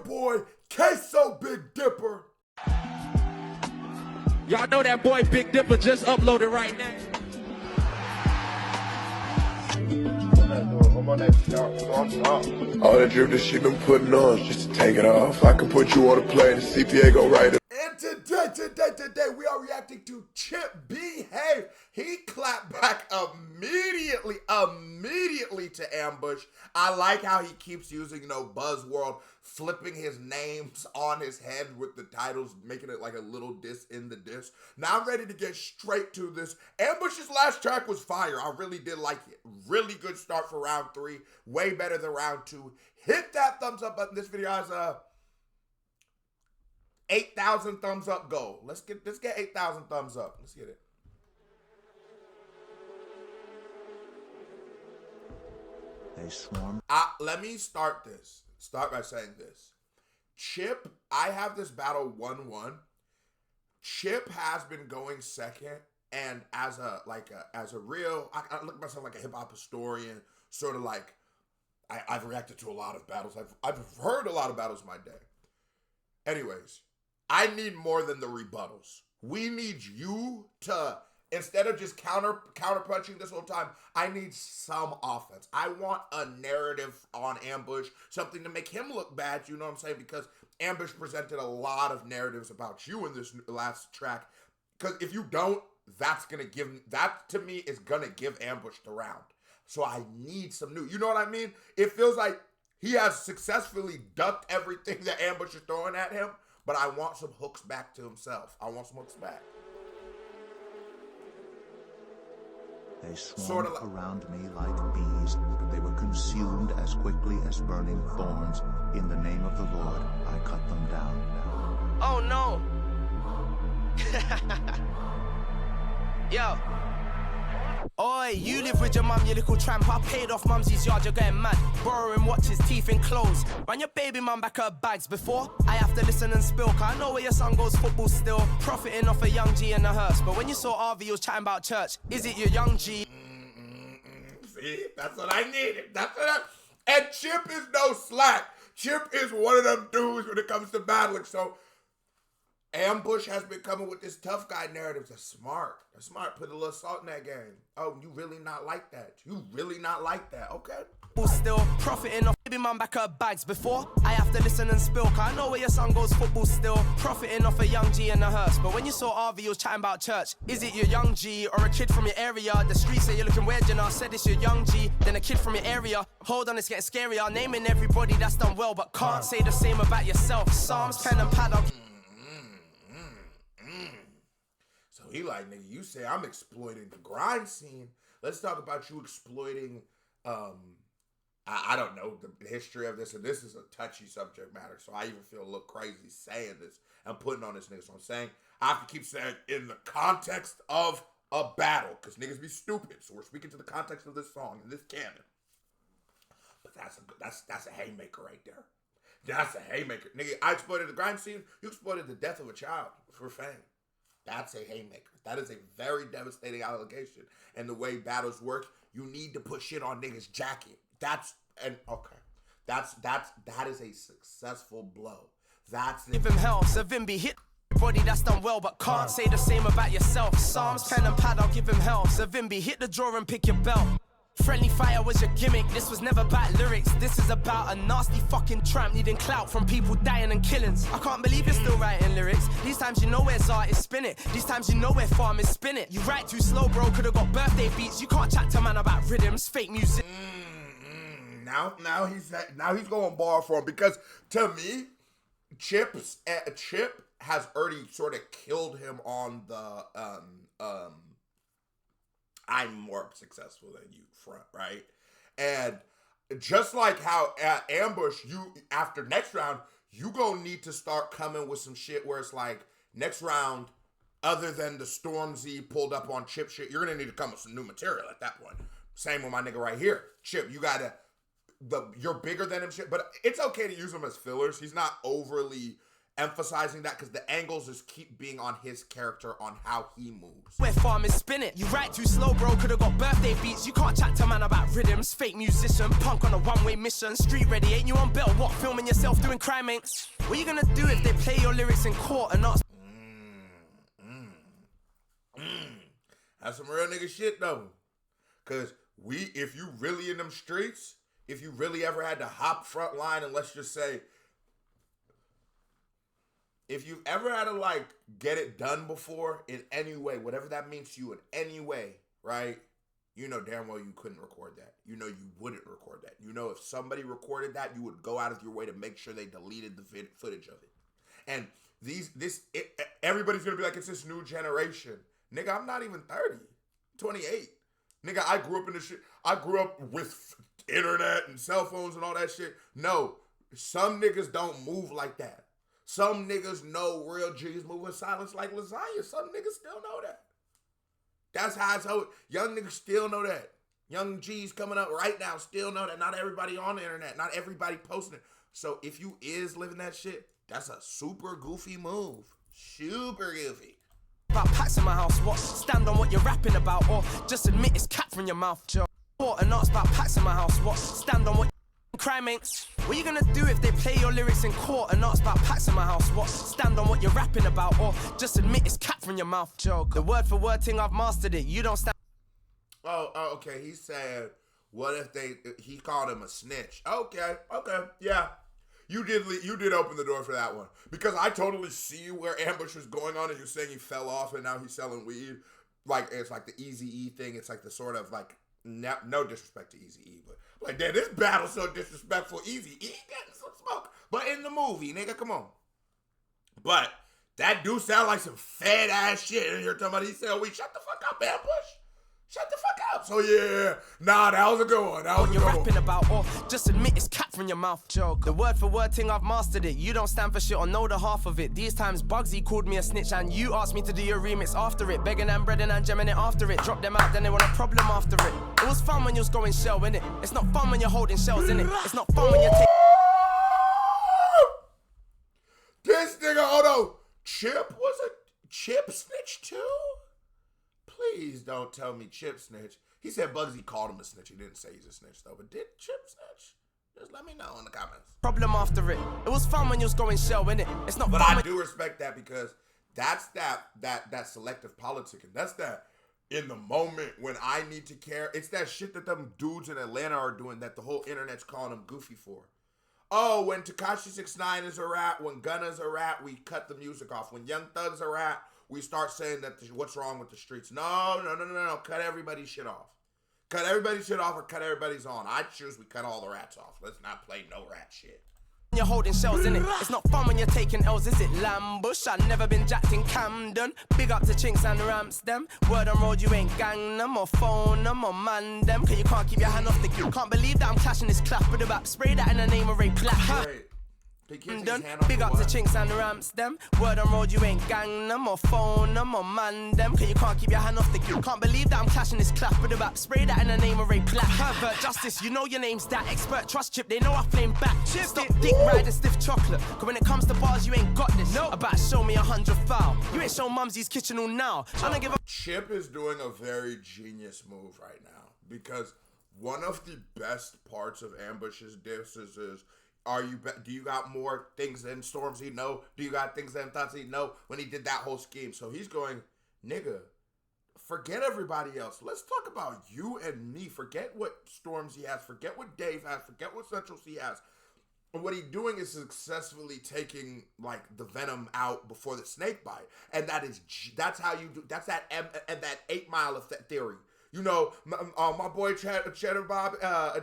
boy, Queso Big Dipper. Y'all know that boy Big Dipper just uploaded right now. All that drip that she been putting on just to take it off. I can put you on a plane, the CPA go right. And today, we are reacting to Chip Behave. He clapped back immediately to Ambush. I like how he keeps using, Buzzworld, flipping his names on his head with the titles, making it like a little diss in the diss. Now I'm ready to get straight to this. Ambush's last track was fire. I really did like it. Really good start for round 3. Way better than round 2. Hit that thumbs up button. This video has a 8,000 thumbs up goal. Let's get 8,000 thumbs up. Let's get it. They swarm. Let me start by saying this. Chip, I have this battle 1-1. Chip has been going second, and as a real, I look at myself like a hip hop historian, sort of like I've reacted to a lot of battles. I've heard a lot of battles in my day. Anyways, I need more than the rebuttals. We need you to, instead of just counter punching this whole time, I need some offense. I want a narrative on Ambush, something to make him look bad, you know what I'm saying? Because Ambush presented a lot of narratives about you in this last track. Because if you don't, that to me is gonna give Ambush the round. So I need some new, you know what I mean? It feels like he has successfully ducked everything that Ambush is throwing at him, but I want some hooks back to himself. I want some hooks back. They swarmed around me like bees, but they were consumed as quickly as burning thorns. In the name of the Lord, I cut them down. Oh no! Yo. Oi, you live with your mum, you little tramp. I paid off mumsy's yard, you're going mad. Borrowing watches, teeth in clothes. Run your baby mum back her bags before I have to listen and spill. Cause I know where your son goes football still. Profiting off a young G in a hearse. But when you saw RV, you was chatting about church. Is it your young G? See, that's what I needed. And Chip is no slack. Chip is one of them dudes when it comes to battling. So Ambush has been coming with this tough guy narrative. That's smart. That's smart. Put a little salt in that game. Oh, you really not like that. You really not like that. Okay. Still profiting off baby mum back her bags before I have to listen and spill. Cause I know where your son goes football still. Profiting off a young G in a hearse. But when you saw RV, you was chatting about church. Is it your young G or a kid from your area? The streets say you're looking weird, you know. I said it's your young G, then a kid from your area. Hold on, it's getting scarier. Naming everybody that's done well, but can't say the same about yourself. Psalms, pen and pad. So he like, nigga, you say I'm exploiting the grind scene. Let's talk about you exploiting, I don't know the history of this, and this is a touchy subject matter, so I even feel a little crazy saying this and putting on this nigga. So I'm saying, I have to keep saying in the context of a battle, because niggas be stupid. So we're speaking to the context of this song and this canon. But that's a haymaker right there. That's a haymaker. Nigga, I exploited the grind scene, you exploited the death of a child for fame. That's a haymaker. That is a very devastating allegation. And the way battles work, you need to put shit on niggas' jacket. That is a successful blow. Give him hell, so Vim be hit. Everybody that's done well, but can't say the same about yourself. Psalms, pen and pad, I'll give him hell. So Vim be hit the drawer and pick your belt. Friendly fire was your gimmick, this was never about lyrics. This is about a nasty fucking tramp needing clout from people dying and killings. I can't believe you're still writing lyrics. These times you know where art is spin it. These times you know where farm is spin it. You write too slow, bro, could've got birthday beats. You can't chat to man about rhythms, fake music. Now he's going bar for him, because to me, Chip has already sort of killed him on the I'm more successful than you front, right? And just like how at Ambush, you after next round, you gonna need to start coming with some shit where it's like, next round, other than the Stormzy pulled up on Chip shit, you're gonna need to come with some new material at that point. Same with my nigga right here. Chip, you gotta, you're bigger than him shit, but it's okay to use him as fillers. He's not overly emphasizing that because the angles just keep being on his character, on how he moves. Where farmers spin it, you write too slow, bro. Could've got birthday beats. You can't chat to man about rhythms. Fake musician, punk on a one-way mission. Street ready, ain't you on bail? What, filming yourself doing crime, ain't? What you gonna do if they play your lyrics in court and not? That's some real nigga shit though. Cause if you really in them streets, if you really ever had to hop front line, and let's just say, if you've ever had to like get it done before in any way, whatever that means to you in any way, right? You know damn well you couldn't record that. You know you wouldn't record that. You know if somebody recorded that, you would go out of your way to make sure they deleted the footage of it. And everybody's gonna be like, it's this new generation. Nigga, I'm not even 30. 28. Nigga, I grew up in this shit. I grew up with internet and cell phones and all that shit. No, some niggas don't move like that. Some niggas know real G's move in silence like lasagna. Some niggas still know that. That's how it's how young niggas still know that. Young G's coming up right now still know that. Not everybody on the internet. Not everybody posting it. So if you is living that shit, that's a super goofy move. Super goofy. About packs in my house, what? Stand on what you're rapping about, or just admit it's cat from your mouth, Joe. And ask about packs in my house, what? Stand on what crime ain't. What you gonna do if they play your lyrics in court and ask about packs in my house, what? Stand on what you're rapping about, or just admit it's cat from your mouth, Joe. The word for word thing, I've mastered it. You don't stand. Oh, okay. He said, what if he called him a snitch? Okay, yeah. You did open the door for that one. Because I totally see where Ambush was going on, and you're saying he fell off and now he's selling weed. Like, it's like the Eazy-E thing. It's like the sort of like, no disrespect to Eazy-E, but like, damn, this battle's so disrespectful. Eazy-E getting some smoke. But in the movie, nigga, come on. But that do sound like some fat ass shit. And you're talking about he said, "We shut the fuck up, Ambush. Shut the fuck up." So yeah, nah, that was a good one. That was a good one. You're rapping about, or just admit it's cat from your mouth, joke. The word for word thing, I've mastered it. You don't stand for shit or know the half of it. These times Bugsy called me a snitch, and you asked me to do your remix after it. Begging and breading and jamming it after it. Drop them out, then they want a problem after it. It was fun when you was going shell, innit? It's not fun when you're holding shells, innit? It's not fun when you're taking. This nigga, hold on. Chip was a Chip snitch too? Please don't tell me Chip snitch. He said Bugsy called him a snitch. He didn't say he's a snitch though. But did Chip snitch? Just let me know in the comments. Problem after it. It was fun when you was going shell, innit? It's not but fun. I do respect that because that's that selective politicking. That's that in the moment when I need to care. It's that shit that them dudes in Atlanta are doing that the whole internet's calling them goofy for. Oh, when Tekashi 6ix9ine is a rat, when Gunna's a rat, we cut the music off. When Young Thug's a rat, we start saying that what's wrong with the streets. No. Cut everybody's shit off. Cut everybody's shit off or cut everybody's on. I choose we cut all the rats off. Let's not play no rat shit. You're holding shells, innit? It's not fun when you're taking L's, is it? Lambush, I've never been jacked in Camden. Big up to Chinks and Ramps, them. Word on road, you ain't gang them or phone them or man them. Cause you can't keep your hand off the gear. Can't believe that I'm clashing this clap with the back. Spray that in the name of Ray Black. Big up to Chinks and Ramps, them. Word on road, you ain't gang them or phone them or man them. Cause you can't keep your hand off the gear. Can't believe that I'm clashing this clap with the back. Spray that in the name of Ray Black. Herbert Justice, you know your name's that. Expert trust chip, they know I flame back. Stop dick riding stiff chocolate. Cause when it comes to bars, you ain't got this. About show me 100 foul. You ain't show Mumsy's kitchen all now. I don't give a. Chip is doing a very genius move right now. Because one of the best parts of Ambush's disses is, do you got more things than Stormzy? No. Do you got things than Thoughtsy? No. When he did that whole scheme. So he's going, nigga, forget everybody else. Let's talk about you and me. Forget what Stormzy has. Forget what Dave has. Forget what Central C has. And what he's doing is successfully taking like the venom out before the snake bite. And that's how you do. That's that 8 Mile effect theory. You know, my boy Cheddar Bob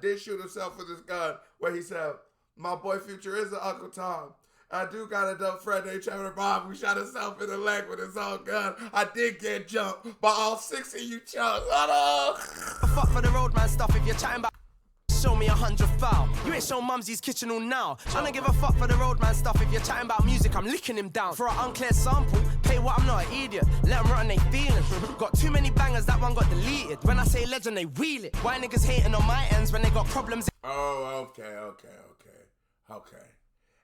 did shoot himself with his gun where he said, "My boy Future is an Uncle Tom. I do got a dumb friend named Cheddar Bob who shot himself in the leg with his own gun. I did get jumped by all 6 of you chunks. Fuck for the roadman stuff if you're chatting about. Show me 100 foul. You ain't show Mumsy's kitchen all now. I don't give a fuck for the roadman stuff. If you're chatting about music, I'm licking him down. For an unclear sample, pay what, I'm not an idiot. Let them run they feelings. Got too many bangers, that one got deleted. When I say legend, they wheel it. Why niggas hating on my ends when they got problems? Oh, okay.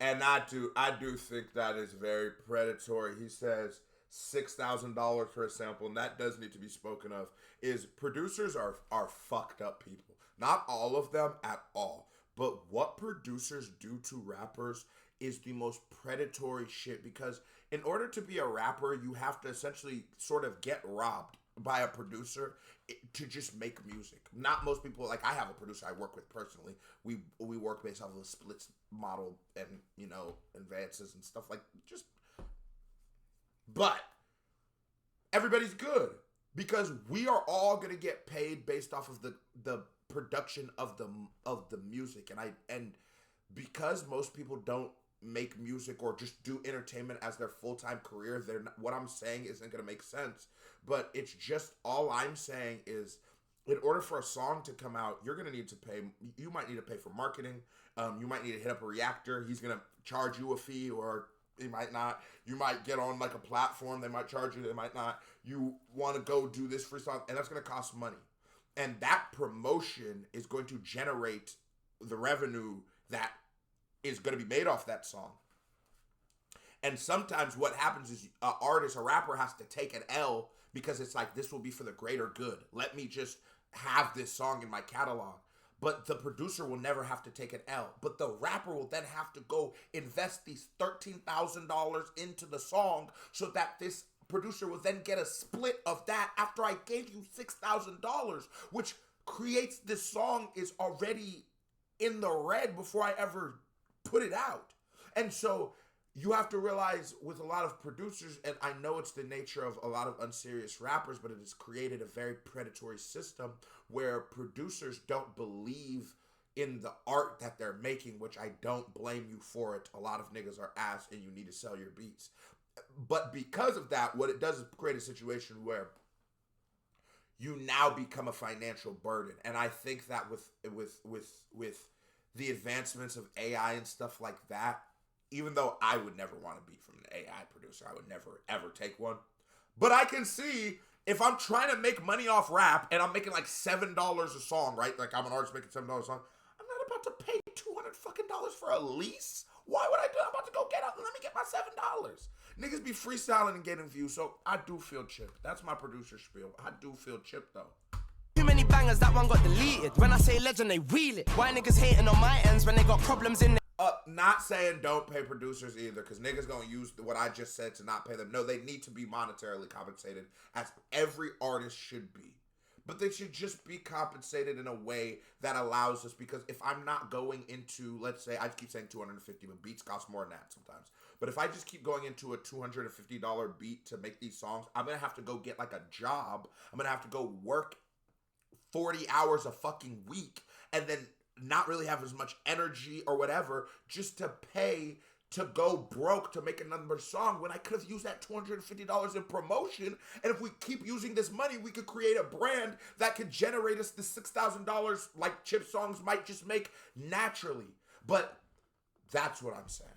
And I do think that is very predatory. He says $6,000 for a sample, and that does need to be spoken of. Is producers are fucked up people. Not all of them at all, but what producers do to rappers is the most predatory shit, because in order to be a rapper, you have to essentially sort of get robbed by a producer to just make music. Not most people, like I have a producer I work with personally. We work based off of a splits model and, you know, advances and stuff like just. But everybody's good because we are all gonna get paid based off of the production of the music, and because most people don't make music or just do entertainment as their full-time career, they're not, what I'm saying isn't gonna make sense. But it's just, all I'm saying is, in order for a song to come out, you're gonna need to pay. You might need to pay for marketing. You might need to hit up a reactor. He's gonna charge you a fee, or he might not. You might get on like a platform. They might charge you. They might not. You want to go do this freestyle, and that's gonna cost money. And that promotion is going to generate the revenue that is going to be made off that song. And sometimes what happens is a rapper has to take an L because it's like, this will be for the greater good. Let me just have this song in my catalog. But the producer will never have to take an L. But the rapper will then have to go invest these $13,000 into the song so that this producer will then get a split of that after I gave you $6,000, which creates this song is already in the red before I ever put it out. And so you have to realize with a lot of producers, and I know it's the nature of a lot of unserious rappers, but it has created a very predatory system where producers don't believe in the art that they're making, which I don't blame you for it. A lot of niggas are ass and you need to sell your beats. But because of that, what it does is create a situation where you now become a financial burden. And I think that with the advancements of AI and stuff like that, even though I would never want to be from an AI producer, I would never ever take one. But I can see if I'm trying to make money off rap and I'm making like $7 a song, right? Like I'm an artist making $7 a song. I'm not about to pay $200 fucking for a lease. Why would I do? I'm about to go get out and let me get my $7. Niggas be freestyling and getting views, so I do feel chipped. That's my producer spiel. I do feel chipped though. Too many bangers, that one got deleted. When I say legend, they wheel it. Why niggas hating on my ends when they got problems in their... Not saying don't pay producers either, because niggas gonna use what I just said to not pay them. No, they need to be monetarily compensated, as every artist should be. But they should just be compensated in a way that allows us, because if I'm not going into, let's say, I keep saying $250, but beats cost more than that sometimes. But if I just keep going into a $250 beat to make these songs, I'm gonna have to go get like a job. I'm gonna have to go work 40 hours a fucking week and then not really have as much energy or whatever just to pay to go broke to make another song when I could have used that $250 in promotion. And if we keep using this money, we could create a brand that could generate us the $6,000 like Chip songs might just make naturally. But that's what I'm saying.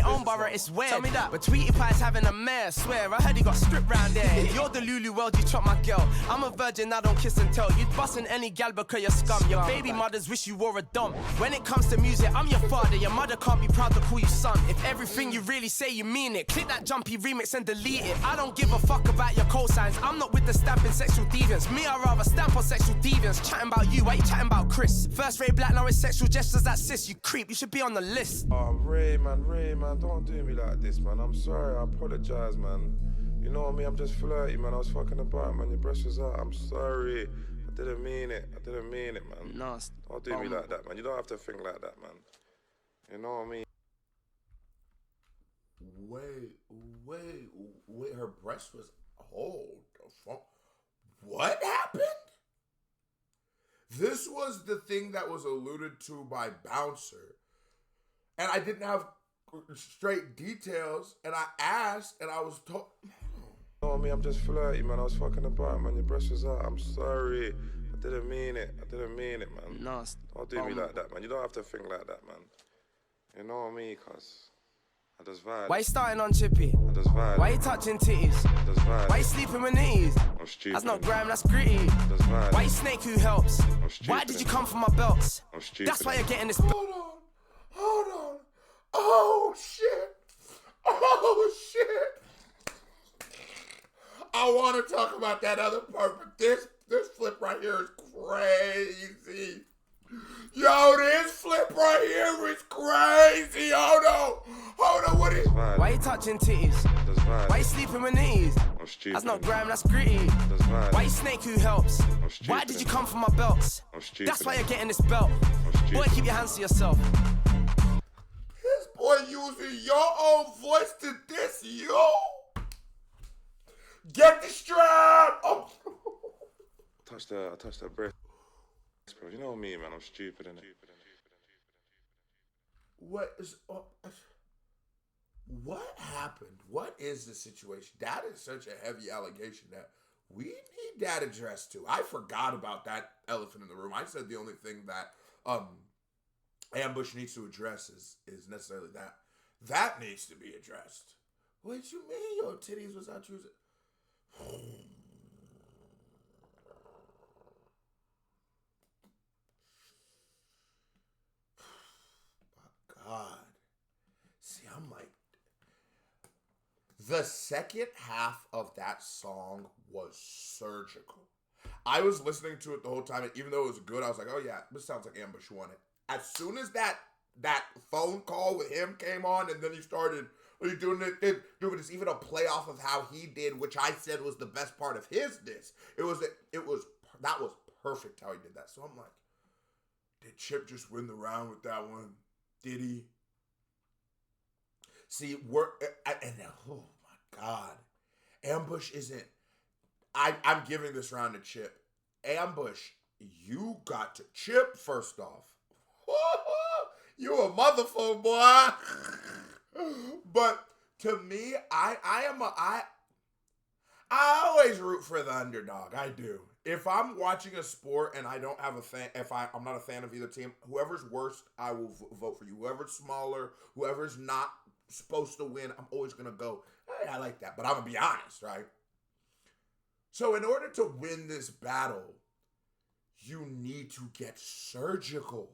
Own borough, it's weird. Tell me that. But Tweety Pie's having a mare, swear. I heard he got stripped round there. You're the Lulu world, you chop my girl. I'm a virgin, I don't kiss and tell. You'd bustin' any gal because you're scum. Your baby mothers wish you wore a dump. When it comes to music, I'm your father. Your mother can't be proud to call you son. If everything you really say, you mean it. Click that jumpy remix and delete it. I don't give a fuck about your cosigns. I'm not with the stamping sexual deviants. Me, I rather stamp on sexual deviants. Chatting about you, why you chatting about Chris? First rate black, now it's sexual gestures that sis. You creep, you should be on the list. Ray, man, don't do me like this, man. I'm sorry, I apologize, man. You know what I mean? I'm just flirty, man. I was fucking about, man. Your breast was out. I'm sorry. I didn't mean it, man. No, don't do me like that, man. You don't have to think like that, man. You know what I mean? Wait, her breast was, hold the fuck. What happened? This was the thing that was alluded to by Bouncer. And I didn't have straight details, and I asked, and I was told. You know what I mean? I'm just flirty, man. I was fucking about, man. Your breast was out. I'm sorry. I didn't mean it, man. No, don't do me like that, man. You don't have to think like that, man. You know what I mean? Cause I just vibe. Why you starting on Chippy? I just vibe. Why you touching titties? I just vibe. Why you sleeping with knees? I'm stupid. That's not grime, that's gritty. I just vibe. Why you snake who helps? I'm stupid. Why did you come for my belts? I'm stupid. That's why you're getting this. Hold on. Oh, shit. Oh, shit. I want to talk about that other part, but this flip right here is crazy. Yo, this flip right here is crazy. Hold on, what is... Why you touching titties? Why you sleeping with knees? That's not grime, that's gritty. Why you snake who helps? Why did you come for my belts? That's why you're getting this belt. Boy, keep your hands to yourself. This boy using your own voice to diss you. Get the strap. Oh. I touched that breast, bro. You know me, man. I'm stupid, innit? What happened? What is the situation? That is such a heavy allegation that we need that addressed to. I forgot about that elephant in the room. I said the only thing that Ambush needs to address is necessarily that. That needs to be addressed. What you mean your titties was not choosing? My God. See, I'm like, the second half of that song was surgical. I was listening to it the whole time, and even though it was good, I was like, oh yeah, this sounds like Ambush won it. As soon as that phone call with him came on, and then he started doing it, it's even a play off of how he did, which I said was the best part of his diss. That was perfect how he did that. So I'm like, did Chip just win the round with that one? Did he? See, oh my God, Ambush isn't. I'm giving this round to Chip. Ambush, you got to Chip first off. You a motherfucker, boy. But to me, I always root for the underdog. I do. If I'm watching a sport and I don't have a fan, I'm not a fan of either team, whoever's worst, I will vote for you. Whoever's smaller, whoever's not supposed to win, I'm always gonna go, hey, I like that. But I'm gonna be honest, right? So in order to win this battle, you need to get surgical.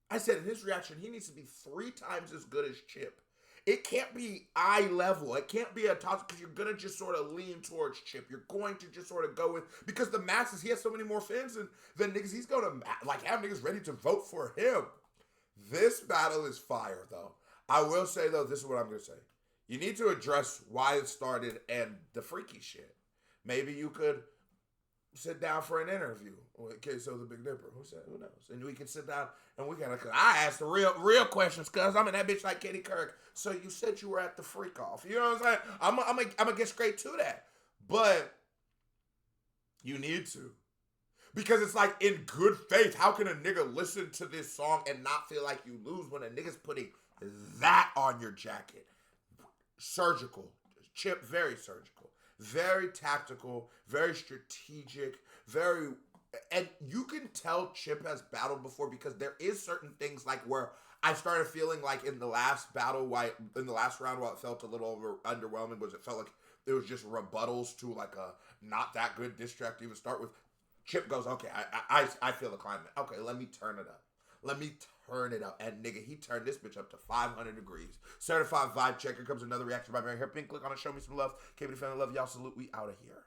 I said in his reaction, he needs to be 3 times as good as Chip. It can't be eye level. It can't be a toss because you're going to just sort of lean towards Chip. You're going to just sort of go with, because the masses, he has so many more fans than niggas. He's going to like have niggas ready to vote for him. This battle is fire though. I will say though, this is what I'm going to say. You need to address why it started and the freaky shit. Maybe you could sit down for an interview with Queso the Big Dipper. Who knows? And we can sit down and we gotta. Cause I asked the real questions, cause I'm in that bitch like Katie Couric. So you said you were at the freak off. You know what I'm saying? I'm gonna get straight to that. But you need to, because it's like in good faith. How can a nigga listen to this song and not feel like you lose when a nigga's putting that on your jacket? Surgical, Chip, very surgical. Very tactical, very strategic, and you can tell Chip has battled before because there is certain things like where I started feeling like in the last battle, in the last round, while it felt a little underwhelming, was it felt like it was just rebuttals to like a not that good diss track to even start with. Chip goes, okay, I feel the climate. Okay, let me turn it up. And nigga, he turned this bitch up to 500 degrees. Certified vibe checker. Comes another reaction by Mary Hair Pink. Click on it, show me some love. KBD family, love y'all. Salute. We out of here.